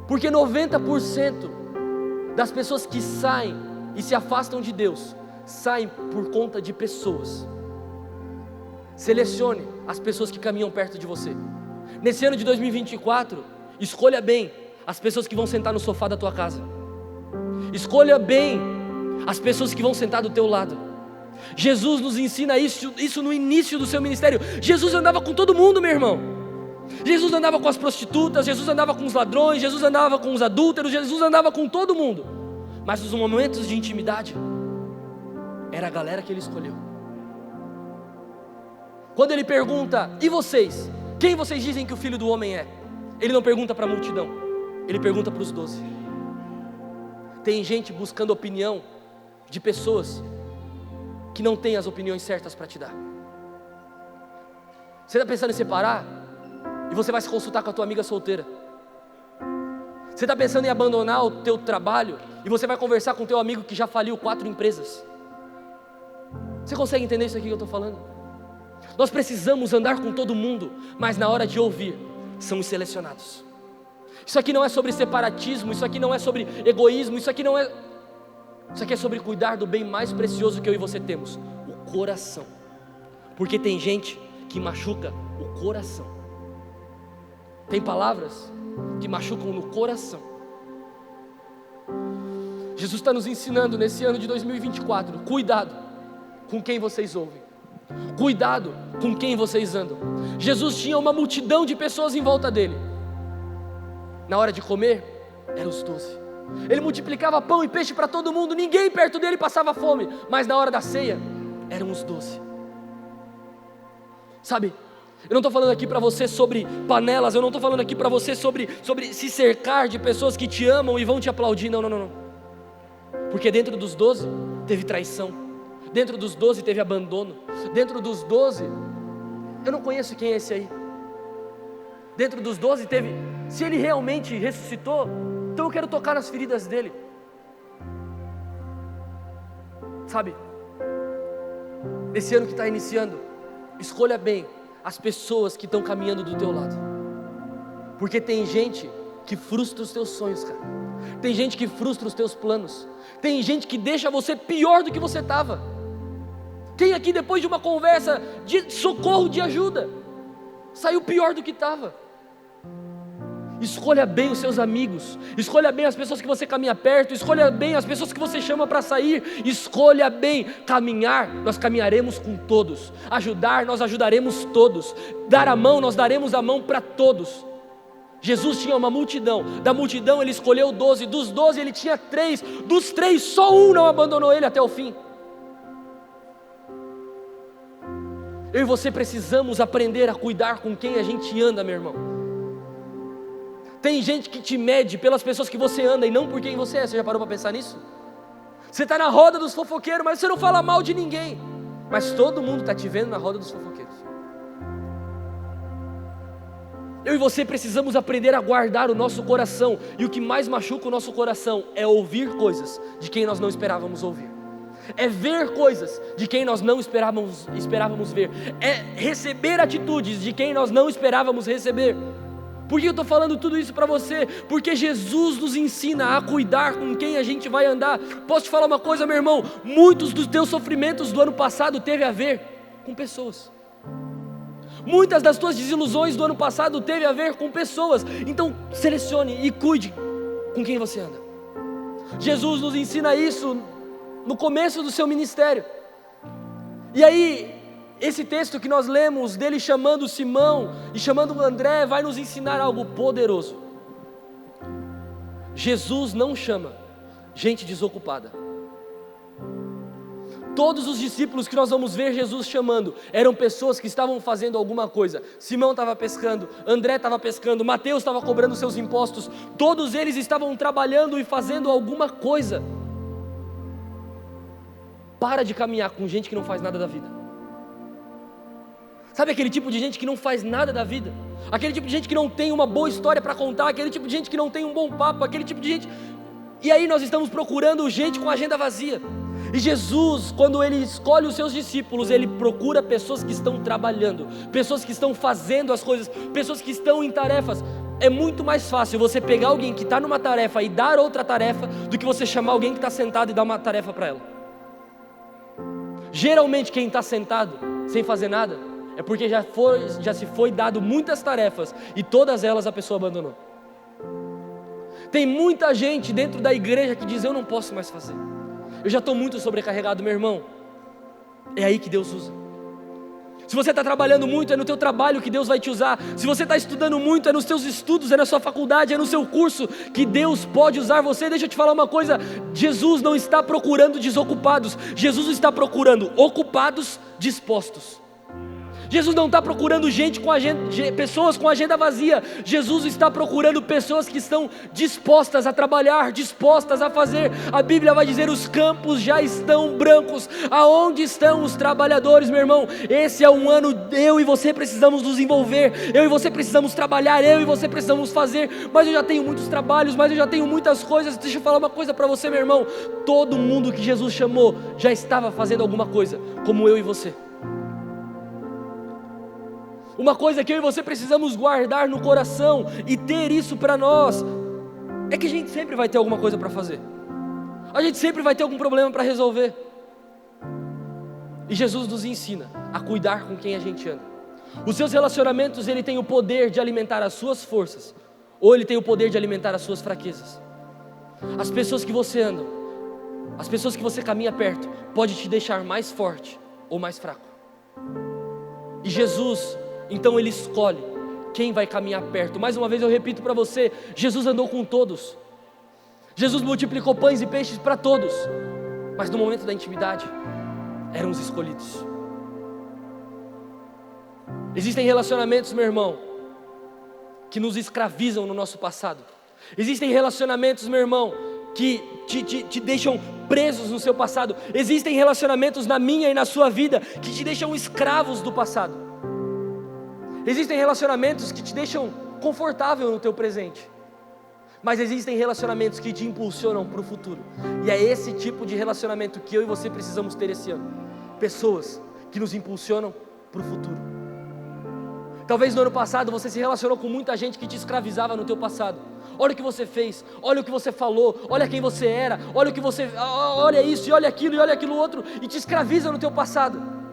Porque 90% das pessoas que saem e se afastam de Deus, saem por conta de pessoas. Selecione as pessoas que caminham perto de você. Nesse ano de 2024, escolha bem as pessoas que vão sentar no sofá da tua casa. Escolha bem as pessoas que vão sentar do teu lado. Jesus nos ensina isso no início do seu ministério. Jesus andava com todo mundo, meu irmão. Jesus andava com as prostitutas, Jesus andava com os ladrões, Jesus andava com os adúlteros, Jesus andava com todo mundo. Mas nos momentos de intimidade, era a galera que Ele escolheu. Quando Ele pergunta: e vocês? Quem vocês dizem que o Filho do Homem é? Ele não pergunta para a multidão, Ele pergunta para os 12. Tem gente buscando opinião de pessoas que não têm as opiniões certas para te dar. Você está pensando em separar? E você vai se consultar com a tua amiga solteira. Você está pensando em abandonar o teu trabalho, e você vai conversar com o teu amigo que já faliu 4 empresas. Você consegue entender isso aqui que eu estou falando? Nós precisamos andar com todo mundo, mas na hora de ouvir, somos selecionados. Isso aqui não é sobre separatismo, isso aqui não é sobre egoísmo, isso aqui é sobre cuidar do bem mais precioso que eu e você temos, o coração. Porque tem gente que machuca o coração. Tem palavras que machucam no coração. Jesus está nos ensinando nesse ano de 2024, cuidado com quem vocês ouvem, cuidado com quem vocês andam. Jesus tinha uma multidão de pessoas em volta dele. Na hora de comer, eram os 12. Ele multiplicava pão e peixe para todo mundo, ninguém perto dele passava fome. Mas na hora da ceia, eram os 12. Sabe, eu não estou falando aqui para você sobre panelas, eu não estou falando aqui para você sobre se cercar de pessoas que te amam e vão te aplaudir, não. Porque dentro dos 12 teve traição, dentro dos 12 teve abandono, dentro dos 12, eu não conheço quem é esse aí. Dentro dos 12 teve, se ele realmente ressuscitou, então eu quero tocar nas feridas dele. Sabe, esse ano que está iniciando, escolha bem as pessoas que estão caminhando do teu lado, porque tem gente que frustra os teus sonhos, cara. Tem gente que frustra os teus planos, tem gente que deixa você pior do que você estava. Quem aqui depois de uma conversa de socorro, de ajuda, saiu pior do que estava? Escolha bem os seus amigos, escolha bem as pessoas que você caminha perto, escolha bem as pessoas que você chama para sair, escolha bem. Caminhar, nós caminharemos com todos, ajudar, nós ajudaremos todos, dar a mão, nós daremos a mão para todos. Jesus tinha uma multidão, da multidão ele escolheu 12, dos 12 ele tinha 3, dos 3 só um não abandonou ele até o fim. Eu e você precisamos aprender a cuidar com quem a gente anda, meu irmão. Tem gente que te mede pelas pessoas que você anda e não por quem você é. Você já parou para pensar nisso? Você está na roda dos fofoqueiros, mas você não fala mal de ninguém, mas todo mundo está te vendo na roda dos fofoqueiros. Eu e você precisamos aprender a guardar o nosso coração, e o que mais machuca o nosso coração é ouvir coisas de quem nós não esperávamos ouvir, é ver coisas de quem nós não esperávamos ver, é receber atitudes de quem nós não esperávamos receber. Por que eu estou falando tudo isso para você? Porque Jesus nos ensina a cuidar com quem a gente vai andar. Posso te falar uma coisa, meu irmão? Muitos dos teus sofrimentos do ano passado teve a ver com pessoas. Muitas das tuas desilusões do ano passado teve a ver com pessoas. Então selecione e cuide com quem você anda. Jesus nos ensina isso no começo do seu ministério. E aí, esse texto que nós lemos dele chamando Simão e chamando André vai nos ensinar algo poderoso. Jesus não chama gente desocupada. Todos os discípulos que nós vamos ver Jesus chamando eram pessoas que estavam fazendo alguma coisa. Simão estava pescando, André estava pescando, Mateus estava cobrando seus impostos. Todos eles estavam trabalhando e fazendo alguma coisa. Para de caminhar com gente que não faz nada da vida. Sabe aquele tipo de gente que não faz nada da vida? Aquele tipo de gente que não tem uma boa história para contar, aquele tipo de gente que não tem um bom papo, aquele tipo de gente... E aí nós estamos procurando gente com agenda vazia. E Jesus, quando Ele escolhe os seus discípulos, Ele procura pessoas que estão trabalhando, pessoas que estão fazendo as coisas, pessoas que estão em tarefas. É muito mais fácil você pegar alguém que está numa tarefa e dar outra tarefa, do que você chamar alguém que está sentado e dar uma tarefa para ela. Geralmente quem está sentado, sem fazer nada, é porque já se foi dado muitas tarefas e todas elas a pessoa abandonou. Tem muita gente dentro da igreja que diz: eu não posso mais fazer, eu já estou muito sobrecarregado. Meu irmão, é aí que Deus usa. Se você está trabalhando muito, é no teu trabalho que Deus vai te usar. Se você está estudando muito, é nos teus estudos, é na sua faculdade, é no seu curso que Deus pode usar você. Deixa eu te falar uma coisa, Jesus não está procurando desocupados, Jesus está procurando ocupados dispostos. Jesus não está procurando pessoas com agenda vazia. Jesus está procurando pessoas que estão dispostas a trabalhar, dispostas a fazer. A Bíblia vai dizer: os campos já estão brancos. Aonde estão os trabalhadores, meu irmão? Esse é um ano, eu e você precisamos nos envolver, eu e você precisamos trabalhar, eu e você precisamos fazer. Mas eu já tenho muitos trabalhos, mas eu já tenho muitas coisas. Deixa eu falar uma coisa para você, meu irmão. Todo mundo que Jesus chamou já estava fazendo alguma coisa, como eu e você. Uma coisa que eu e você precisamos guardar no coração e ter isso para nós, é que a gente sempre vai ter alguma coisa para fazer, a gente sempre vai ter algum problema para resolver. E Jesus nos ensina a cuidar com quem a gente anda. Os seus relacionamentos, ele tem o poder de alimentar as suas forças, ou ele tem o poder de alimentar as suas fraquezas. As pessoas que você anda As pessoas que você caminha perto pode te deixar mais forte ou mais fraco. E Jesus, então ele escolhe quem vai caminhar perto. Mais uma vez eu repito para você, Jesus andou com todos. Jesus multiplicou pães e peixes para todos. Mas no momento da intimidade, eram os escolhidos. Existem relacionamentos, meu irmão, que nos escravizam no nosso passado. Existem relacionamentos, meu irmão, que te deixam presos no seu passado. Existem relacionamentos na minha e na sua vida que te deixam escravos do passado. Existem relacionamentos que te deixam confortável no teu presente. Mas existem relacionamentos que te impulsionam para o futuro. E é esse tipo de relacionamento que eu e você precisamos ter esse ano. Pessoas que nos impulsionam para o futuro. Talvez no ano passado você se relacionou com muita gente que te escravizava no teu passado. Olha o que você fez, olha o que você falou, olha quem você era, olha o que você, olha isso, e olha aquilo outro, e te escraviza no teu passado.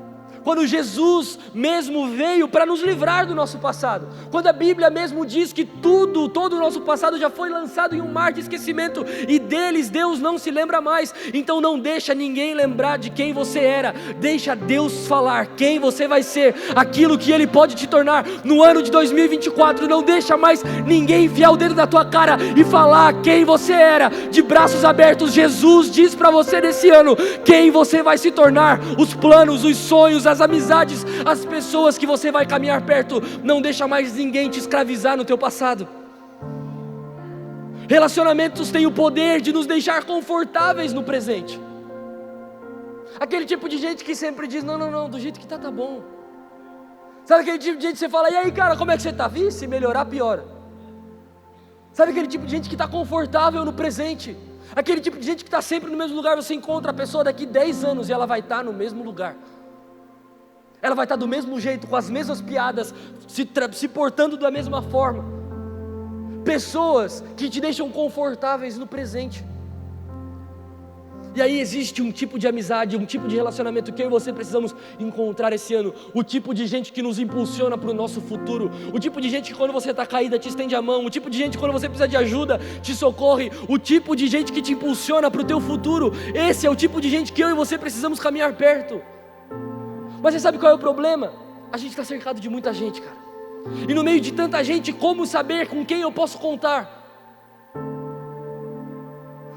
Quando Jesus mesmo veio para nos livrar do nosso passado, quando a Bíblia mesmo diz que todo o nosso passado já foi lançado em um mar de esquecimento, e deles Deus não se lembra mais. Então não deixa ninguém lembrar de quem você era, deixa Deus falar quem você vai ser, aquilo que Ele pode te tornar no ano de 2024, não deixa mais ninguém enfiar o dedo na tua cara e falar quem você era, de braços abertos. Jesus diz para você nesse ano, quem você vai se tornar, os planos, os sonhos, as amizades, as pessoas que você vai caminhar perto. Não deixa mais ninguém te escravizar no teu passado. Relacionamentos têm o poder de nos deixar confortáveis no presente. Aquele tipo de gente que sempre diz, não, do jeito que tá bom. Sabe aquele tipo de gente que você fala, e aí cara, como é que você tá? Se melhorar, piora. Sabe aquele tipo de gente que está confortável no presente? Aquele tipo de gente que está sempre no mesmo lugar. Você encontra a pessoa daqui 10 anos e ela vai estar no mesmo lugar. Ela vai estar do mesmo jeito, com as mesmas piadas, se portando da mesma forma. Pessoas que te deixam confortáveis no presente. E aí existe um tipo de amizade, um tipo de relacionamento que eu e você precisamos encontrar esse ano. O tipo de gente que nos impulsiona para o nosso futuro. O tipo de gente que quando você está caída te estende a mão. O tipo de gente que quando você precisa de ajuda te socorre. O tipo de gente que te impulsiona para o teu futuro. Esse é o tipo de gente que eu e você precisamos caminhar perto. Mas você sabe qual é o problema? A gente está cercado de muita gente, cara. E no meio de tanta gente, como saber com quem eu posso contar?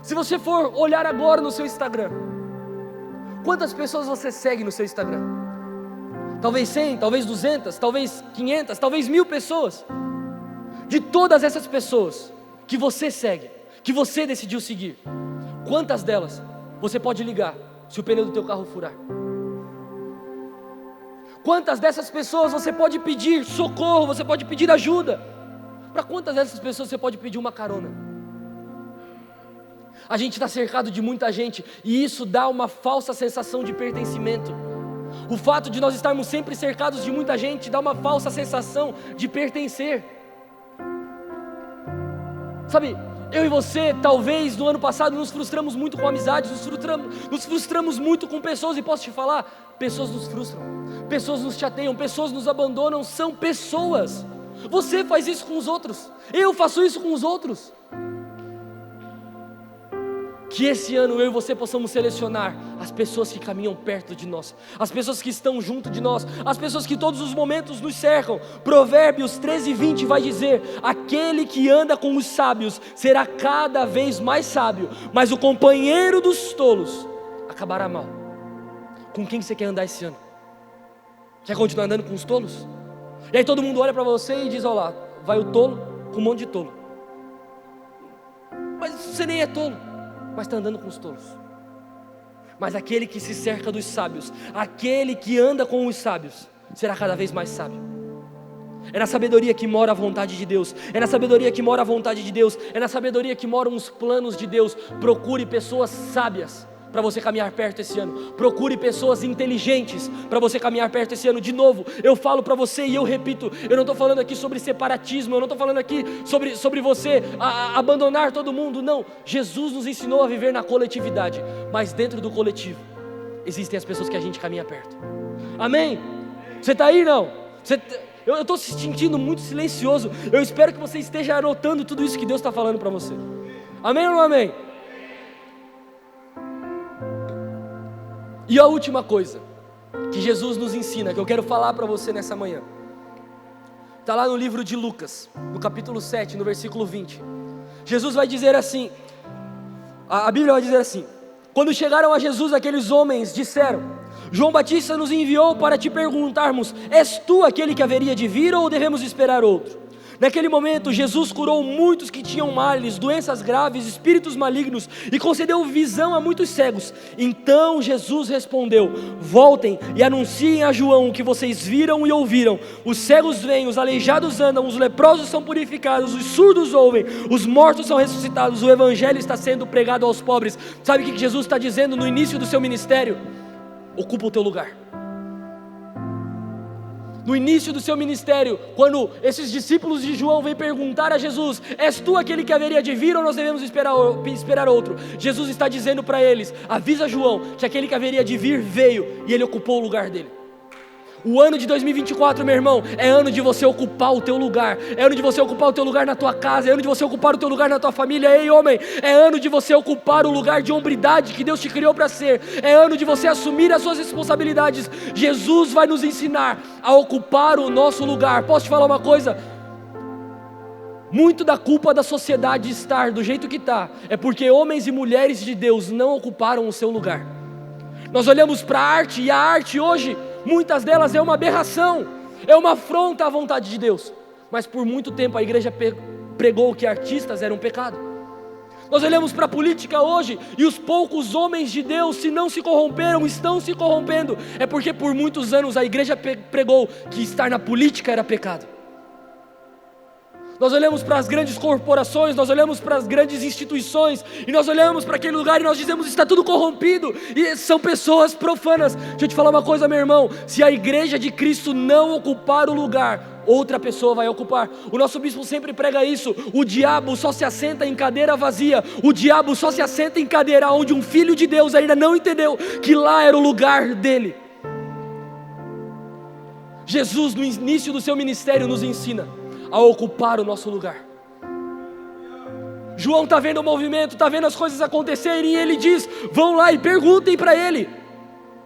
Se você for olhar agora no seu Instagram, quantas pessoas você segue no seu Instagram? Talvez 100, talvez 200, talvez 500, talvez 1000 pessoas. De todas essas pessoas que você segue, que você decidiu seguir, quantas delas você pode ligar se o pneu do teu carro furar? Quantas dessas pessoas você pode pedir socorro, você pode pedir ajuda? Para quantas dessas pessoas você pode pedir uma carona? A gente está cercado de muita gente e isso dá uma falsa sensação de pertencimento. O fato de nós estarmos sempre cercados de muita gente dá uma falsa sensação de pertencer. Sabe, eu e você, talvez no ano passado nos frustramos muito com amizades, nos frustramos muito com pessoas, e posso te falar, pessoas nos frustram, pessoas nos chateiam, pessoas nos abandonam, são pessoas. Você faz isso com os outros, eu faço isso com os outros. Que esse ano eu e você possamos selecionar as pessoas que caminham perto de nós, as pessoas que estão junto de nós, as pessoas que todos os momentos nos cercam. Provérbios 13:20 vai dizer: aquele que anda com os sábios será cada vez mais sábio, mas o companheiro dos tolos acabará mal. Com quem você quer andar esse ano? Quer continuar andando com os tolos? E aí todo mundo olha para você e diz: olha lá, vai o tolo com um monte de tolo. Mas você nem é tolo, mas está andando com os tolos. Mas aquele que se cerca dos sábios, aquele que anda com os sábios, será cada vez mais sábio. É na sabedoria que mora a vontade de Deus, é na sabedoria que mora a vontade de Deus, é na sabedoria que moram os planos de Deus. Procure pessoas sábias para você caminhar perto esse ano. Procure pessoas inteligentes para você caminhar perto esse ano. De novo, eu falo para você e eu repito, eu não estou falando aqui sobre separatismo, eu não estou falando aqui sobre você abandonar todo mundo, não. Jesus nos ensinou a viver na coletividade, mas dentro do coletivo existem as pessoas que a gente caminha perto. Amém? Você está aí, não? Eu estou se sentindo muito silencioso. Eu espero que você esteja anotando tudo isso que Deus está falando para você. Amém ou não amém? E a última coisa que Jesus nos ensina, que eu quero falar para você nessa manhã, está lá no livro de Lucas, no capítulo 7, no versículo 20. Jesus vai dizer assim, a Bíblia vai dizer assim: quando chegaram a Jesus, aqueles homens disseram: João Batista nos enviou para te perguntarmos: és tu aquele que haveria de vir ou devemos esperar outro? Naquele momento, Jesus curou muitos que tinham males, doenças graves, espíritos malignos, e concedeu visão a muitos cegos. Então Jesus respondeu: voltem e anunciem a João o que vocês viram e ouviram. Os cegos veem, os aleijados andam, os leprosos são purificados, os surdos ouvem, os mortos são ressuscitados, o evangelho está sendo pregado aos pobres. Sabe o que Jesus está dizendo no início do seu ministério? Ocupa o teu lugar. No início do seu ministério, quando esses discípulos de João vêm perguntar a Jesus: és tu aquele que haveria de vir ou nós devemos esperar outro? Jesus está dizendo para eles: avisa João que aquele que haveria de vir veio e ele ocupou o lugar dele. O ano de 2024, meu irmão, é ano de você ocupar o teu lugar. É ano de você ocupar o teu lugar na tua casa. É ano de você ocupar o teu lugar na tua família. Ei, homem, é ano de você ocupar o lugar de hombridade que Deus te criou para ser. É ano de você assumir as suas responsabilidades. Jesus vai nos ensinar a ocupar o nosso lugar. Posso te falar uma coisa? Muito da culpa da sociedade estar do jeito que está é porque homens e mulheres de Deus não ocuparam o seu lugar. Nós olhamos para a arte, e a arte hoje, muitas delas é uma aberração, é uma afronta à vontade de Deus. Mas por muito tempo a igreja pregou que artistas eram pecado. Nós olhamos para a política hoje, e os poucos homens de Deus, se não se corromperam, estão se corrompendo. É porque por muitos anos a igreja pregou que estar na política era pecado. Nós olhamos para as grandes corporações, nós olhamos para as grandes instituições, e nós olhamos para aquele lugar e nós dizemos: está tudo corrompido, e são pessoas profanas. Deixa eu te falar uma coisa, meu irmão: se a igreja de Cristo não ocupar o lugar, outra pessoa vai ocupar. O nosso bispo sempre prega isso: o diabo só se assenta em cadeira vazia, o diabo só se assenta em cadeira onde um filho de Deus ainda não entendeu que lá era o lugar dele. Jesus, no início do seu ministério, nos ensina a ocupar o nosso lugar. João está vendo o movimento, está vendo as coisas acontecerem, e ele diz: vão lá e perguntem para ele,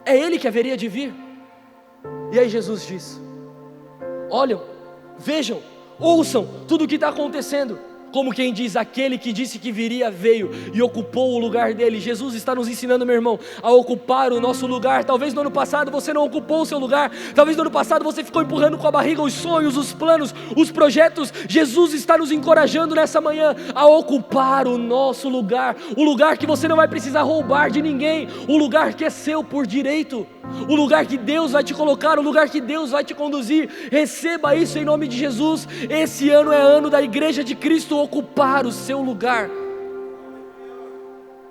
é ele que haveria de vir? E aí Jesus diz: olham, vejam, ouçam tudo o que está acontecendo. Como quem diz: aquele que disse que viria veio e ocupou o lugar dele. Jesus está nos ensinando, meu irmão, a ocupar o nosso lugar. Talvez no ano passado você não ocupou o seu lugar, talvez no ano passado você ficou empurrando com a barriga os sonhos, os planos, os projetos. Jesus está nos encorajando nessa manhã a ocupar o nosso lugar, o lugar que você não vai precisar roubar de ninguém, o lugar que é seu por direito, o lugar que Deus vai te colocar, o lugar que Deus vai te conduzir. Receba isso em nome de Jesus. Esse ano é ano da igreja de Cristo ocupar o seu lugar.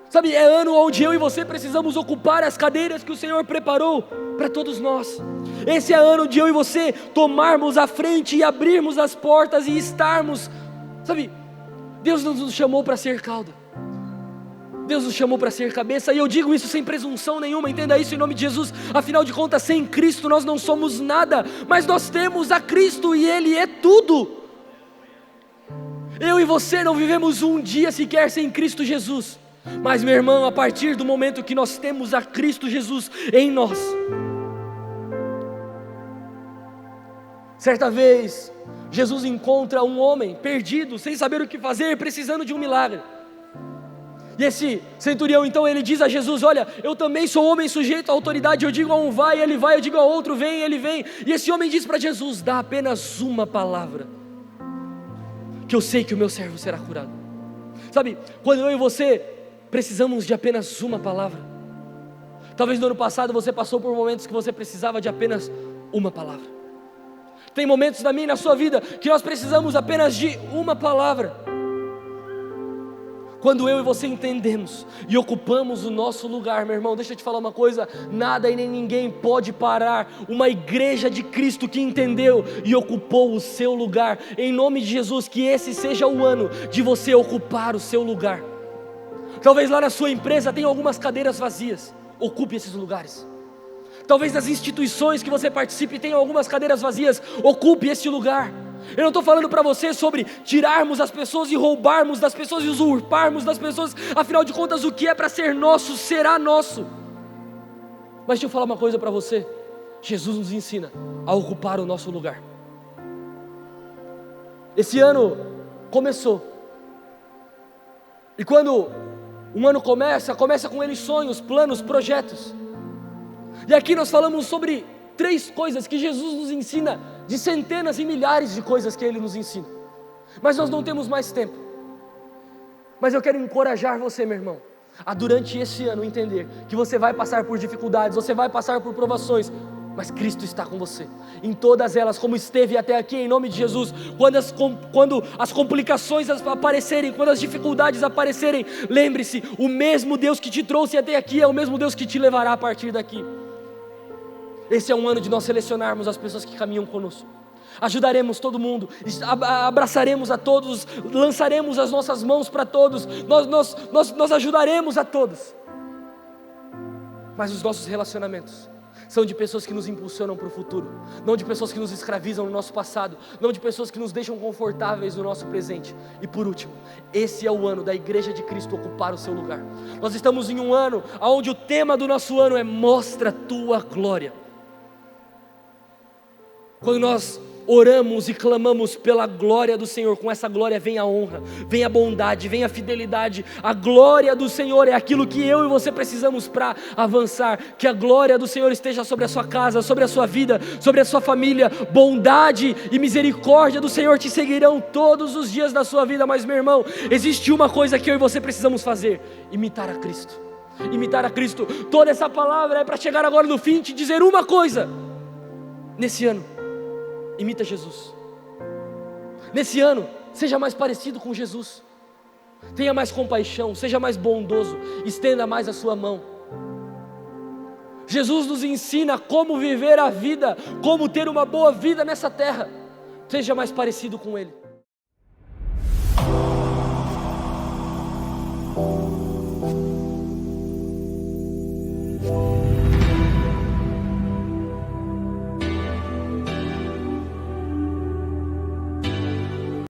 Sabe, é ano onde eu e você precisamos ocupar as cadeiras que o Senhor preparou para todos nós. Esse é ano de eu e você tomarmos a frente e abrirmos as portas e estarmos, sabe, Deus não nos chamou para ser cauda, Deus nos chamou para ser cabeça. E eu digo isso sem presunção nenhuma, entenda isso em nome de Jesus. Afinal de contas, sem Cristo nós não somos nada, mas nós temos a Cristo e Ele é tudo. Eu e você não vivemos um dia sequer sem Cristo Jesus. Mas, meu irmão, a partir do momento que nós temos a Cristo Jesus em nós. Certa vez, Jesus encontra um homem perdido, sem saber o que fazer, precisando de um milagre. E esse centurião então ele diz a Jesus: olha, eu também sou homem sujeito à autoridade, eu digo a um vai, ele vai, eu digo a outro vem, ele vem. E esse homem diz para Jesus: dá apenas uma palavra, que eu sei que o meu servo será curado. Sabe, quando eu e você precisamos de apenas uma palavra, talvez no ano passado você passou por momentos que você precisava de apenas uma palavra. Tem momentos na minha e na sua vida que nós precisamos apenas de uma palavra. Quando eu e você entendemos e ocupamos o nosso lugar, meu irmão, deixa eu te falar uma coisa: nada e nem ninguém pode parar uma igreja de Cristo que entendeu e ocupou o seu lugar. Em nome de Jesus, que esse seja o ano de você ocupar o seu lugar. Talvez lá na sua empresa tenha algumas cadeiras vazias, ocupe esses lugares. Talvez nas instituições que você participe tenha algumas cadeiras vazias, ocupe esse lugar. Eu não estou falando para você sobre tirarmos as pessoas e roubarmos das pessoas e usurparmos das pessoas. Afinal de contas, o que é para ser nosso, será nosso. Mas deixa eu falar uma coisa para você. Jesus nos ensina a ocupar o nosso lugar. Esse ano começou. E quando um ano começa com ele sonhos, planos, projetos. E aqui nós falamos sobre 3 coisas que Jesus nos ensina, de centenas e milhares de coisas que Ele nos ensina. Mas nós não temos mais tempo. Mas eu quero encorajar você, meu irmão, a durante esse ano entender que você vai passar por dificuldades, você vai passar por provações, mas Cristo está com você, em todas elas, como esteve até aqui, em nome de Jesus. Quando as complicações aparecerem, quando as dificuldades aparecerem, lembre-se, o mesmo Deus que te trouxe até aqui é o mesmo Deus que te levará a partir daqui. Esse é um ano de nós selecionarmos as pessoas que caminham conosco. Ajudaremos todo mundo, abraçaremos a todos, lançaremos as nossas mãos para todos, nós ajudaremos a todos. Mas os nossos relacionamentos são de pessoas que nos impulsionam para o futuro, não de pessoas que nos escravizam no nosso passado, não de pessoas que nos deixam confortáveis no nosso presente. E por último, esse é o ano da Igreja de Cristo ocupar o seu lugar. Nós estamos em um ano onde o tema do nosso ano é mostra a tua glória. Quando nós oramos e clamamos pela glória do Senhor, com essa glória vem a honra, vem a bondade, vem a fidelidade. A glória do Senhor é aquilo que eu e você precisamos para avançar. Que a glória do Senhor esteja sobre a sua casa, sobre a sua vida, sobre a sua família. Bondade e misericórdia do Senhor te seguirão todos os dias da sua vida. Mas, meu irmão, existe uma coisa que eu e você precisamos fazer: imitar a Cristo. Imitar a Cristo. Toda essa palavra é para chegar agora no fim e te dizer uma coisa: nesse ano, imita Jesus. Nesse ano, seja mais parecido com Jesus. Tenha mais compaixão, seja mais bondoso, estenda mais a sua mão. Jesus nos ensina como viver a vida, como ter uma boa vida nessa terra. Seja mais parecido com Ele.